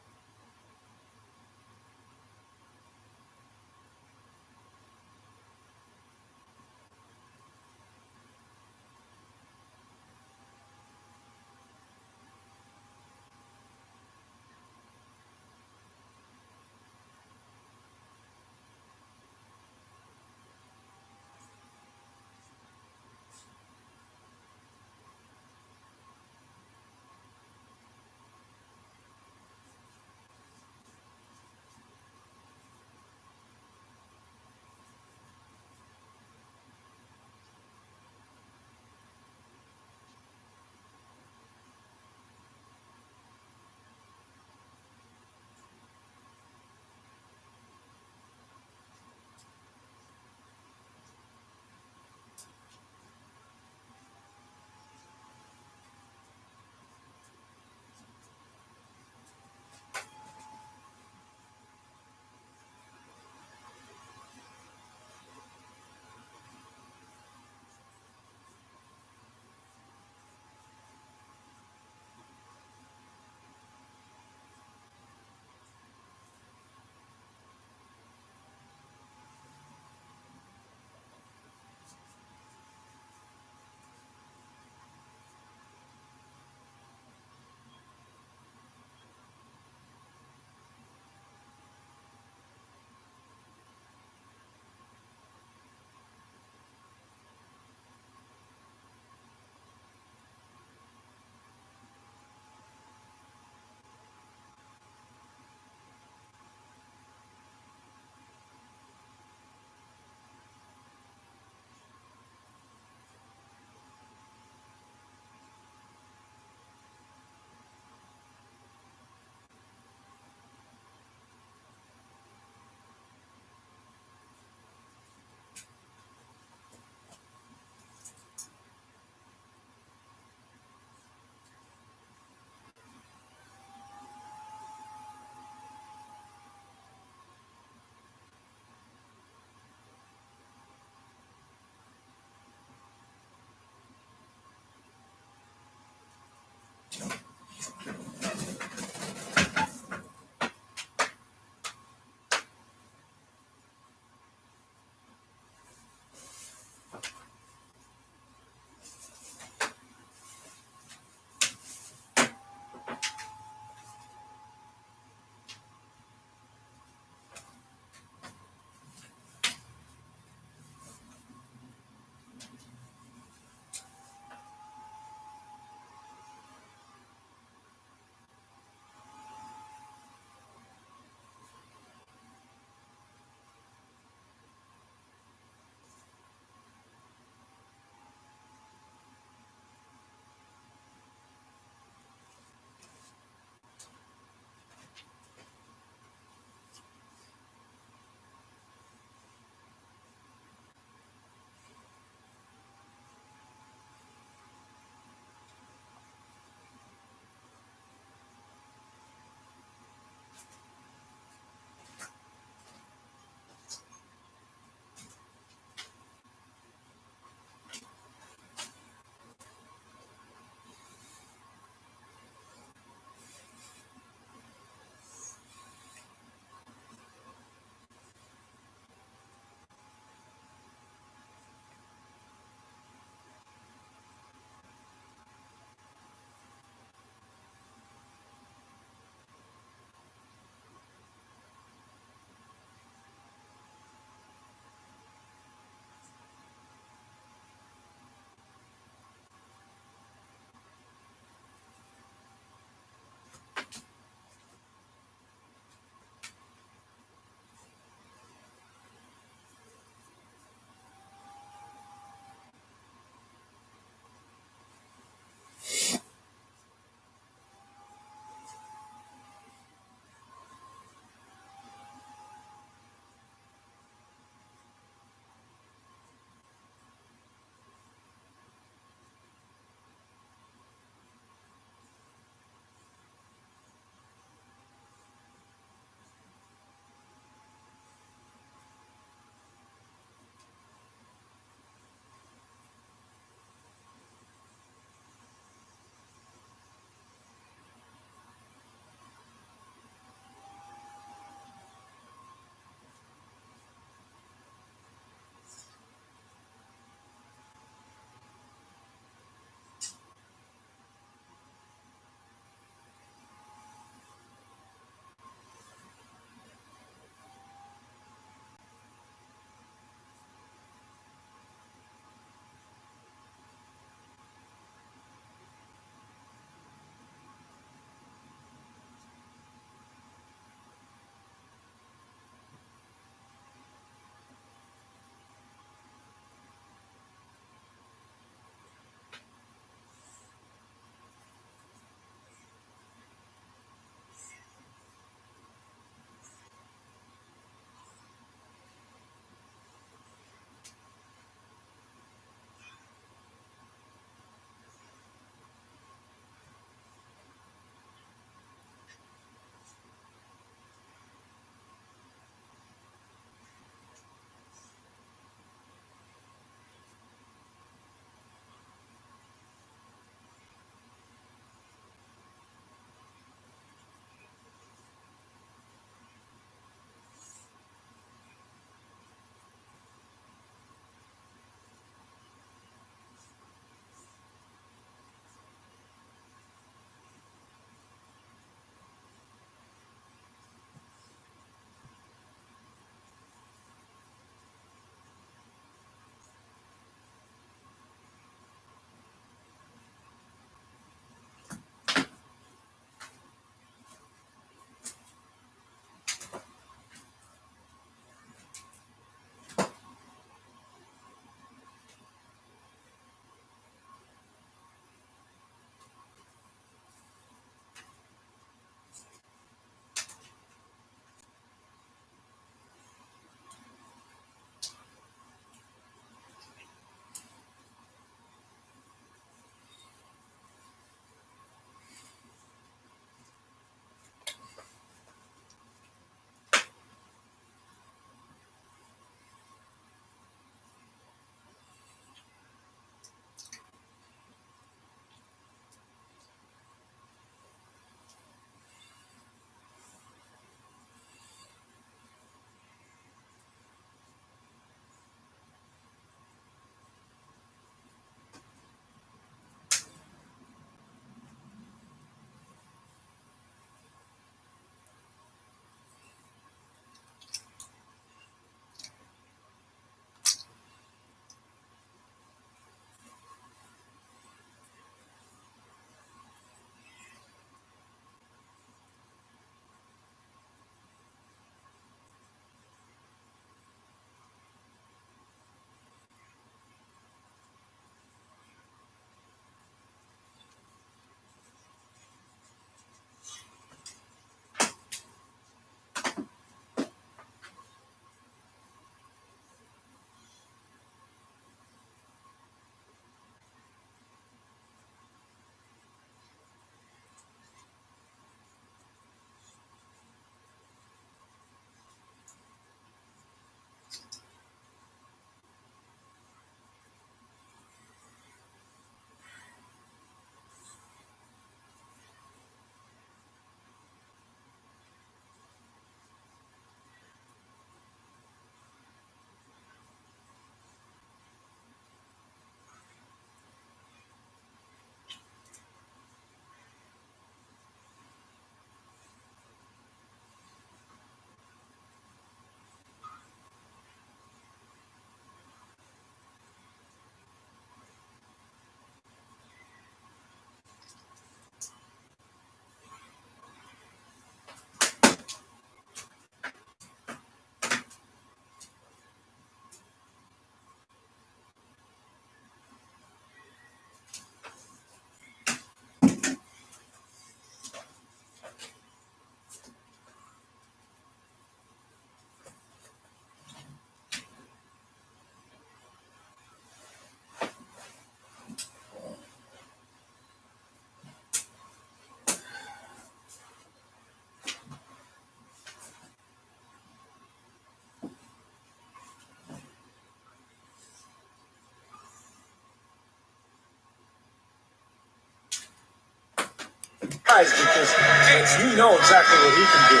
Speaker 3: surprised because you know exactly what he can do.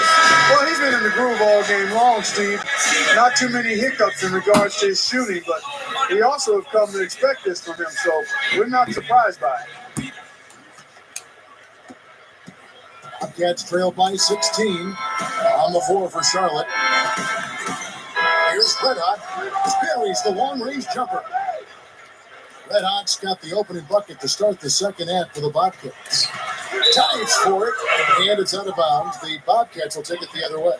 Speaker 4: Well, he's been in the groove all game long, Steve. Not too many hiccups in regards to his shooting, but we also have come to expect this from him, so we're not surprised by it.
Speaker 2: Bobcats trail by 16 on the floor for Charlotte. Here's Red Hot. Buries the long-range jumper. Red Hot's got the opening bucket to start the second half for the Bobcats. Dives for it, and it's out of bounds. The Bobcats will take it the other way.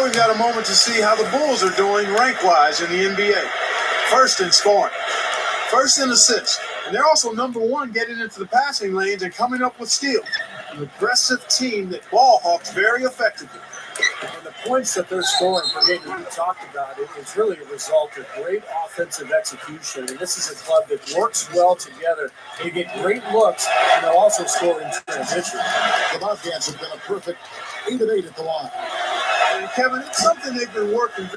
Speaker 4: Now we've got a moment to see how the Bulls are doing rank-wise in the NBA. First in scoring, first in assists, and they're also number one getting into the passing lanes and coming up with steals. An aggressive team that ball hawks very effectively.
Speaker 3: And the points that they're scoring per game that we talked about, it's really a result of great offensive execution. And this is a club that works well together. They get great looks, and they'll also score in transition.
Speaker 2: The Bobcats have been a perfect 8 of 8 at the line.
Speaker 4: And Kevin, it's something they've been working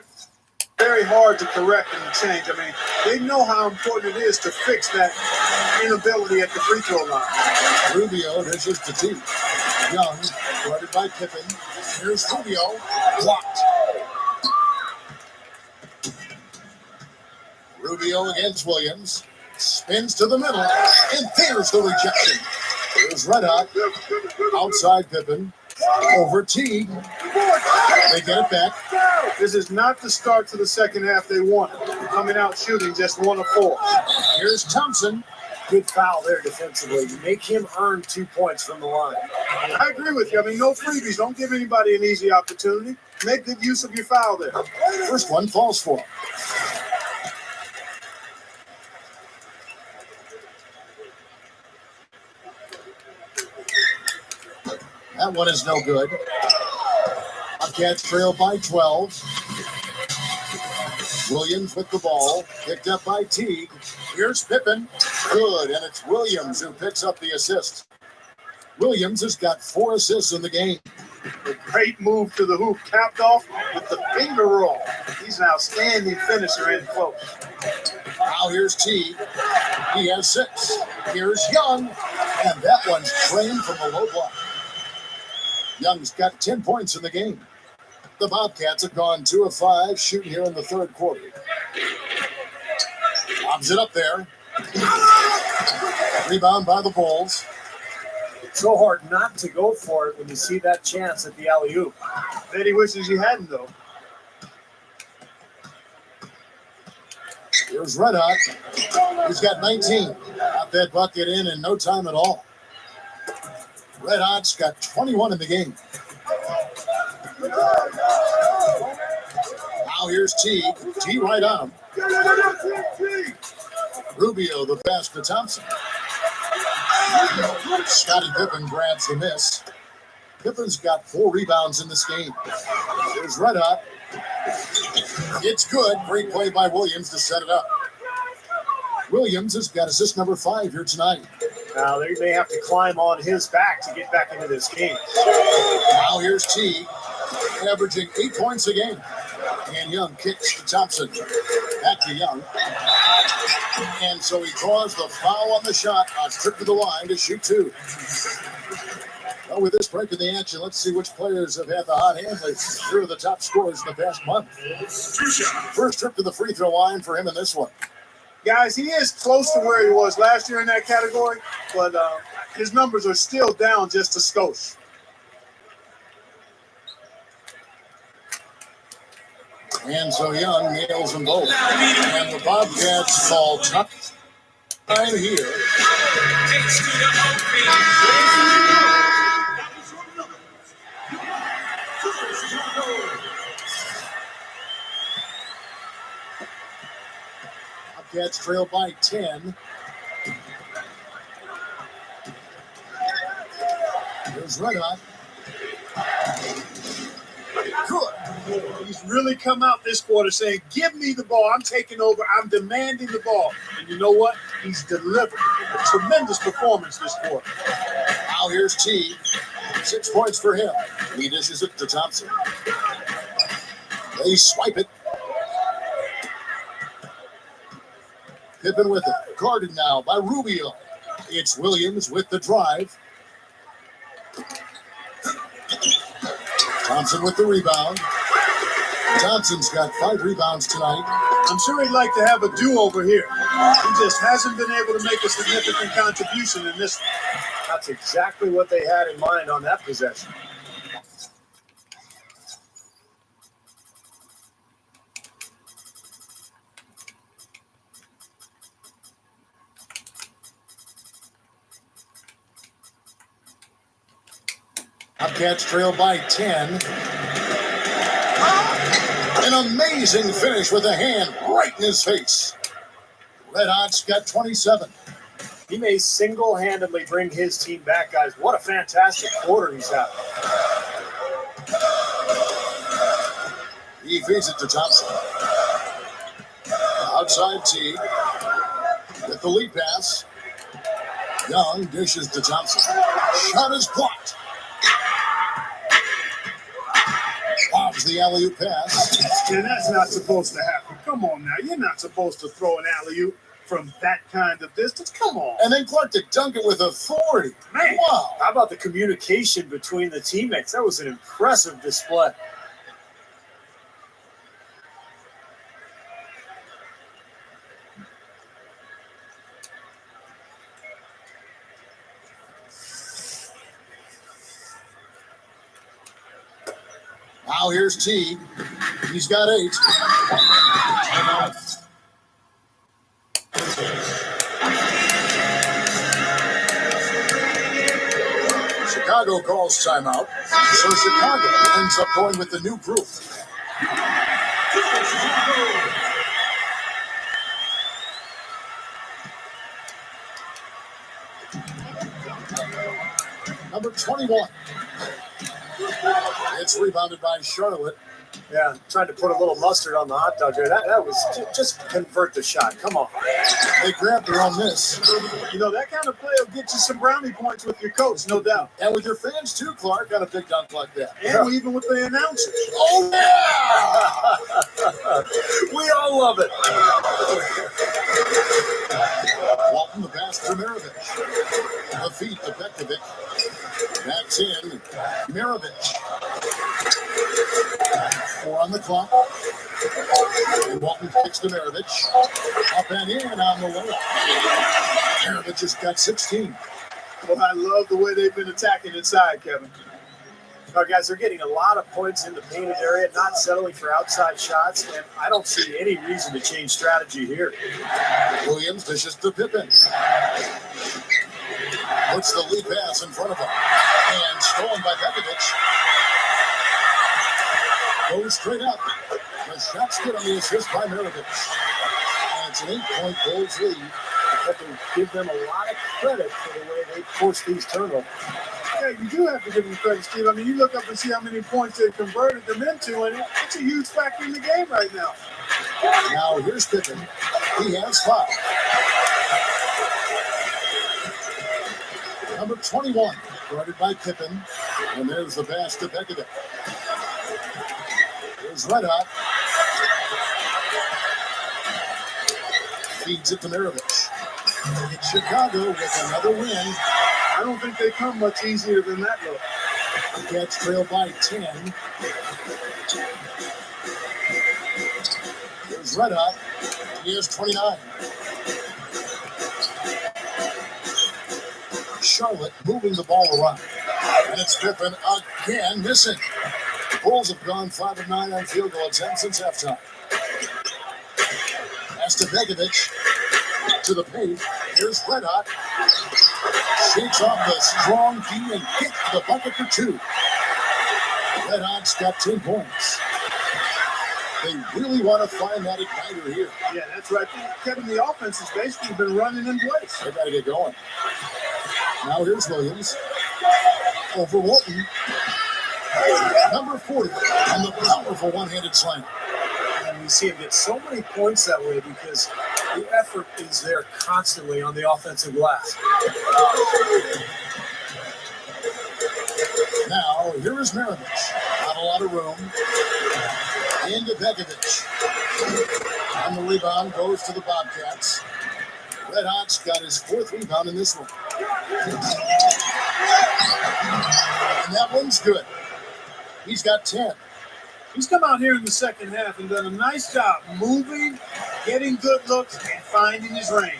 Speaker 4: very hard to correct and change. I mean, they know how important it is to fix that inability at the free throw line.
Speaker 2: Rubio dishes to T. Young, guarded by Pippen. Here's Rubio, blocked. Rubio against Williams. Spins to the middle, and there's the rejection. Here's Red Hot, outside Pippen. Over T. They get it back.
Speaker 4: This is not the start to the second half they wanted. Coming out shooting just 1 of 4.
Speaker 2: Here's Thompson.
Speaker 3: Good foul there defensively. You make him earn 2 points from the line.
Speaker 4: I agree with you. I mean, no freebies. Don't give anybody an easy opportunity. Make good use of your foul there.
Speaker 2: First one falls for him. That one is no good. Bobcats trail by 12. Williams with the ball, picked up by Teague. Here's Pippen. Good, and it's Williams who picks up the assist. Williams has got 4 assists in the game.
Speaker 4: A great move to the hoop, capped off with the finger roll. He's an outstanding finisher in close.
Speaker 2: Now here's Teague. He has 6. Here's Young, and that one's trained from the low block. Young's got 10 points in the game. The Bobcats have gone 2 of 5 shooting here in the third quarter. Lobs it up there. Rebound by the Bulls.
Speaker 3: It's so hard not to go for it when you see that chance at the alley-oop.
Speaker 4: Bet he wishes he hadn't, though.
Speaker 2: Here's Red Hot. He's got 19. Got that bucket in no time at all. Red Hot's got 21 in the game. Now here's T. T right on him. Rubio the pass to Thompson. Scottie Pippen grabs the miss. Pippen's got 4 rebounds in this game. Here's Red Hot. It's good. Great play by Williams to set it up. Williams has got assist number 5 here tonight.
Speaker 3: Now they may have to climb on his back to get back into this game.
Speaker 2: Now here's T, averaging 8 points a game. And Young kicks to Thompson. Back to Young. And so he draws the foul on the shot, a trip to the line to shoot 2. Well, with this break in the action, let's see which players have had the hot hand. Here are the top scorers in the past month. First trip to the free throw line for him in this one.
Speaker 4: Guys, he is close to where he was last year in that category, but his numbers are still down just a skosh.
Speaker 2: And so Young nails them both. And the Bobcats fall time here. Bobcats trail by 10. Here's Red Hot.
Speaker 4: Good. He's really come out this quarter saying, give me the ball. I'm taking over. I'm demanding the ball. And you know what? He's delivered. A tremendous performance this quarter.
Speaker 2: Now here's T. 6 points for him. He dishes it to Thompson. They swipe it. Pippen with it. Guarded now by Rubio. It's Williams with the drive. Thompson with the rebound. Thompson's got 5 rebounds tonight.
Speaker 4: I'm sure he'd like to have a do-over here. He just hasn't been able to make a significant contribution in this one.
Speaker 3: That's exactly what they had in mind on that possession.
Speaker 2: Bobcats trail by 10. An amazing finish with a hand right in his face. Red Hot's got 27.
Speaker 3: He may single-handedly bring his team back, guys. What a fantastic quarter he's had.
Speaker 2: He feeds it to Thompson. Outside T. With the lead pass. Young dishes to Thompson. Shot is blocked. Bobs the alley-oop pass.
Speaker 4: And that's not supposed to happen. Come on now. You're not supposed to throw an alley-oop from that kind of distance. Come on.
Speaker 2: And then Clark to dunk it with authority.
Speaker 4: Man.
Speaker 2: Wow.
Speaker 3: How about the communication between the teammates? That was an impressive display.
Speaker 2: Now here's T. He's got 8. Chicago calls timeout, so Chicago ends up going with the new group. Number 21. It's rebounded by Charlotte.
Speaker 3: Yeah, trying to put a little mustard on the hot dog there. That was just convert the shot. Come on.
Speaker 2: They grabbed their own miss.
Speaker 4: You know, that kind of play will get you some brownie points with your coach, no doubt.
Speaker 2: And with your fans too, Clark, got a big dunk like that.
Speaker 4: And even with the announcers.
Speaker 2: Oh, yeah!
Speaker 3: We all love it.
Speaker 2: Walton the pass to Maravich. The feet to Pekovic. Backs in. Maravich. 4 on the clock. And Walton kicks to Maravich. Up and in on the layup. Maravich just got 16.
Speaker 4: Well, I love the way they've been attacking inside, Kevin.
Speaker 3: Our guys are getting a lot of points in the painted area, not settling for outside shots, and I don't see any reason to change strategy here.
Speaker 2: Williams dishes to Pippen. Puts the lead pass in front of him. And stolen by Pekovic. Goes straight up. The shot's good on the assist by Maravich. And it's an 8-point Bulls lead.
Speaker 3: I have to give them a lot of credit for the way they force these turnovers.
Speaker 4: Yeah, you do have to give them credit, Steve. I mean, you look up and see how many points they've converted them into, and it's a huge factor in the game right now.
Speaker 2: Now here's Pippen. He has 5. Number 21, guarded by Pippen. And there's the pass to Pekovic. Here's Red Hot. Feeds it to Maravich. It's Chicago with another win.
Speaker 4: I don't think they come much easier than that, though.
Speaker 2: The Cats trail by 10. Here's Red Hot. He has 29. Charlotte moving the ball around. And it's Pippen again missing. The Bulls have gone 5 of 9 on field goal attempts since halftime. Pass to Pekovic. To the paint. Here's Red Hot. Shakes off the strong D and hits the bucket for 2. Red Hot's got 10 points. They really want to find that igniter here.
Speaker 4: Yeah, that's right. Kevin, the offense has basically been running in place.
Speaker 2: They got to get going. Now here's Williams. Over Walton. Number 40 on the powerful one-handed slam.
Speaker 3: And we see him get so many points that way because the effort is there constantly on the offensive glass.
Speaker 2: Now, here is Maravich. Not a lot of room. Into Pekovic. On the rebound, goes to the Bobcats. Red Hot's got his 4th rebound in this one. And that one's good. He's got 10.
Speaker 4: He's come out here in the second half and done a nice job moving, getting good looks, and finding his range.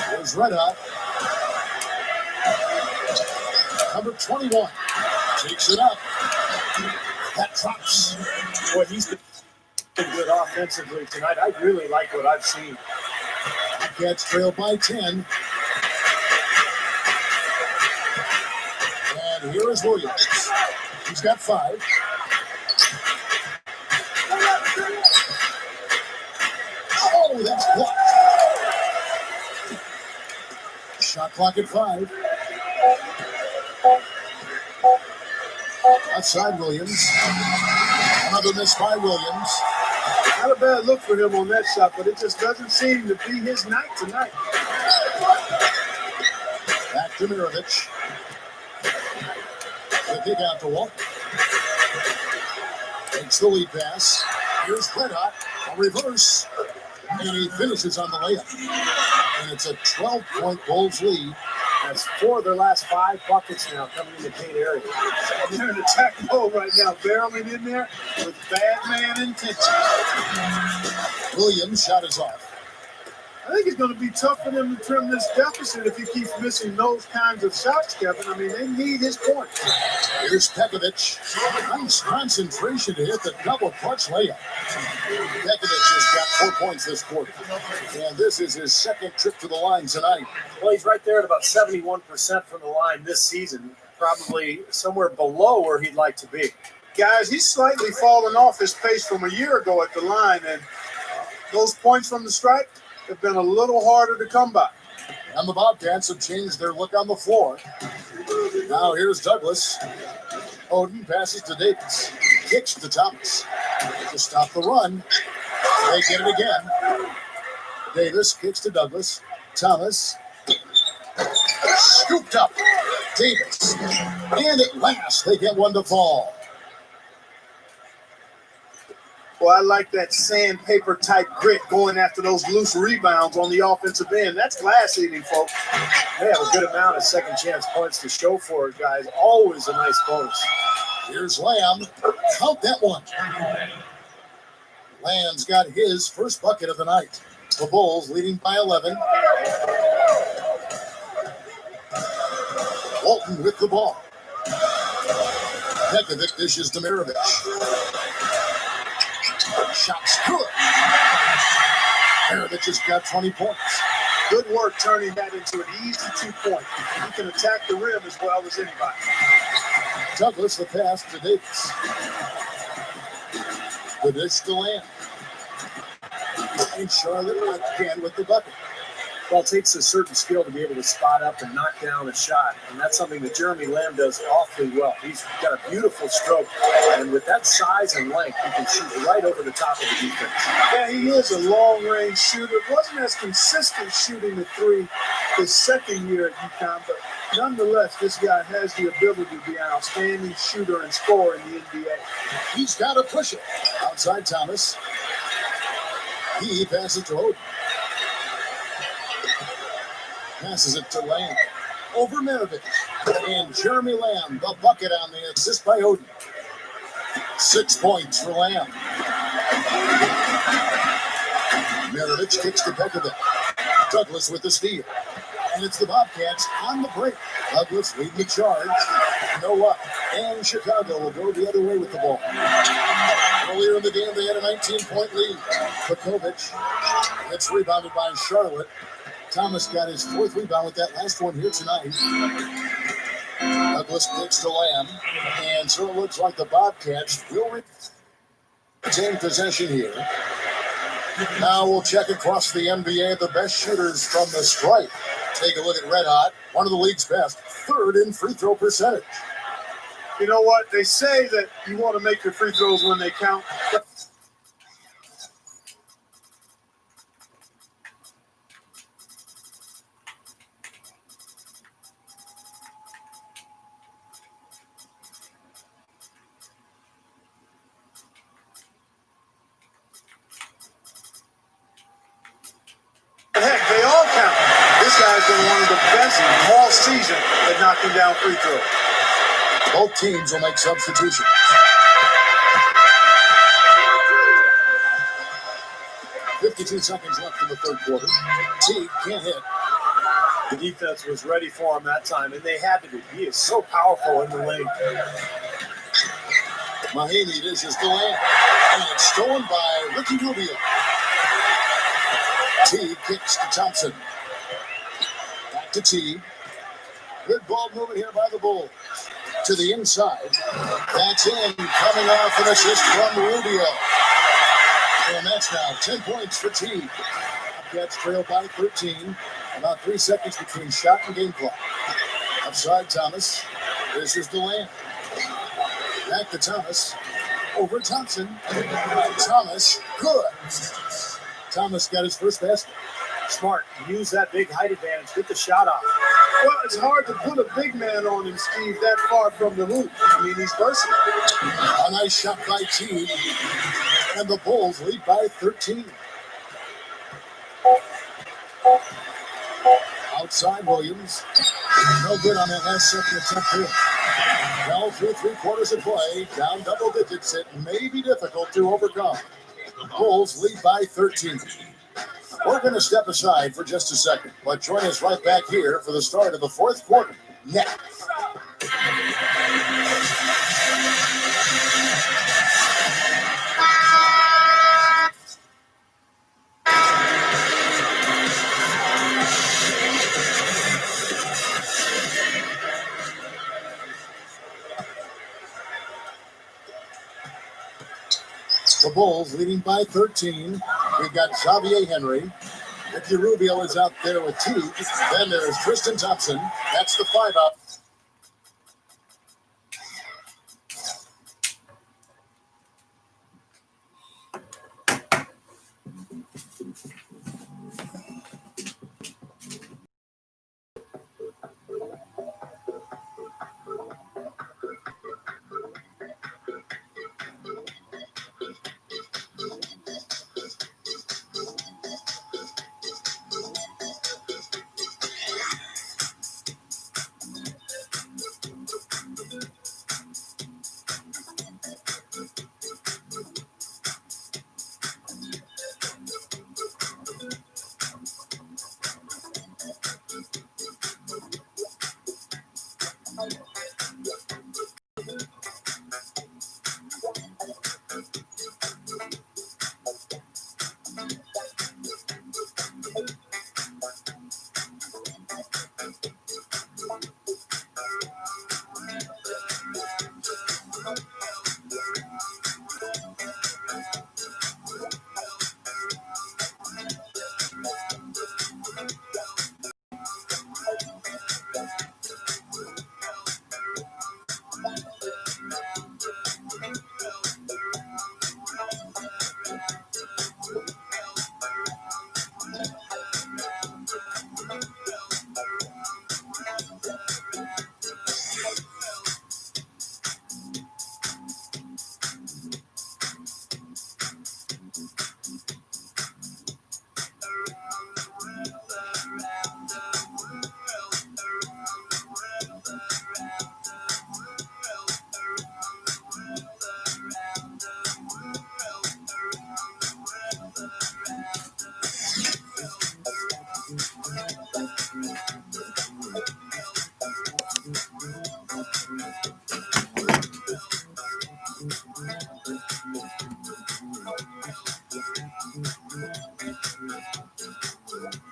Speaker 2: Here's Red Hot. Number 21 takes it up. That drops.
Speaker 3: Boy, he's been good offensively tonight. I really like what I've seen.
Speaker 2: Cats trail by 10. And here is Williams. He's got 5. Oh, that's blocked. Shot clock at 5. Outside Williams. Another miss by Williams.
Speaker 4: Not a bad look for him on that shot, but it just doesn't seem to be his night tonight.
Speaker 2: Back to Mirovic. The kick out to Walton. Takes the lead pass. Here's Red Hot. A reverse. And he finishes on the layup. And it's a 12-point Bulls lead.
Speaker 3: That's 4 of their last 5 buckets now coming in the paint area.
Speaker 4: They're in attack mode right now, barreling in there with bad man intentions.
Speaker 2: Williams shot is off.
Speaker 4: I think it's going to be tough for them to trim this deficit if he keeps missing those kinds of shots, Kevin. I mean, they need his points.
Speaker 2: Here's Pekovic. Nice concentration to hit the double clutch layup. Pekovic has got 4 points this quarter. And this is his second trip to the line tonight.
Speaker 3: Well, he's right there at about 71% from the line this season, probably somewhere below where he'd like to be.
Speaker 4: Guys, he's slightly fallen off his pace from a year ago at the line, and those points from the stripe have been a little harder to come by.
Speaker 2: And the Bobcats have changed their look on the floor. Now here's Douglas. Oden passes to Davis. Kicks to Thomas. To stop the run. They get it again. Davis kicks to Douglas. Thomas. Scooped up. Davis. And at last they get one to fall.
Speaker 4: Well, I like that sandpaper type grit going after those loose rebounds on the offensive end. That's glass eating, folks.
Speaker 3: They have a good amount of second chance points to show for it, guys. Always a nice bonus.
Speaker 2: Here's Lamb. Count that one. Lamb's got his first bucket of the night. The Bulls leading by 11. Walton with the ball. Pekovic dishes to Mirovic. Shot's good. Mirovic has got 20 points.
Speaker 4: Good work turning that into an easy 2-point. He can attack the rim as well as anybody.
Speaker 2: Douglas, the pass to Davis. The dish to Lamb. And Charlotte again with the bucket.
Speaker 3: Well, it takes a certain skill to be able to spot up and knock down a shot, and that's something that Jeremy Lamb does awfully well. He's got a beautiful stroke, and with that size and length, he can shoot right over the top of the defense.
Speaker 4: Yeah, he is a long-range shooter. Wasn't as consistent shooting the three his second year at UConn, but nonetheless, this guy has the ability to be an outstanding shooter and scorer in the NBA.
Speaker 2: He's got to push it. Outside Thomas. He passes to Oden. Passes it to Lamb. Over Mirovic. And Jeremy Lamb, the bucket on the assist by Oden. 6 points for Lamb. Mirovic kicks to Pekovic. Douglas with the steal. And it's the Bobcats on the break. Douglas leading the charge. No luck. And Chicago will go the other way with the ball. Earlier in the game, they had a 19-point lead. Pekovic gets rebounded by Charlotte. Thomas got his 4th rebound with that last one here tonight. Douglas kicks to Lamb. And so it looks like the Bobcats will retain possession here. Now we'll check across the NBA the best shooters from the stripe. Take a look at Red Hot, one of the league's best, 3rd in free throw percentage.
Speaker 4: You know what? They say that you want to make your free throws when they count. Heck, they all count. This guy's been one of the best all season at knocking down free throws.
Speaker 2: Both teams will make substitutions. .52 seconds left in the third quarter. Teague can't hit.
Speaker 3: The defense was ready for him that time, and they had to be. He is so powerful in the lane.
Speaker 2: Mahaney dishes to Lamb. And it's stolen by Ricky Rubio. Teague kicks to Thompson. Back to Teague. Good ball movement here by the Bulls. To the inside. That's in. Coming off an assist from Rubio. And that's now 10 points for Teague. Bobcats trail by 13. About 3 seconds between shot and game clock. Outside Thomas. This is Deland. Back to Thomas. Over Thompson. Thomas. Good. Thomas got his first basket.
Speaker 3: Smart. Use that big height advantage. Get the shot off.
Speaker 4: Well, it's hard to put a big man on him, Steve, that far from the hoop. I mean, he's versatile.
Speaker 2: A nice shot by Teague. And the Bulls lead by 13. Outside Williams. No good on that last second attempt here. Well, through 3 quarters of play, down double digits, it may be difficult to overcome. Bulls lead by 13. We're going to step aside for just a second, but join us right back here for the start of the 4th quarter. Next. The Bulls leading by 13. We've got Xavier Henry. Ricky Rubio is out there with Teague. Then there's Tristan Thompson. That's the 5 out.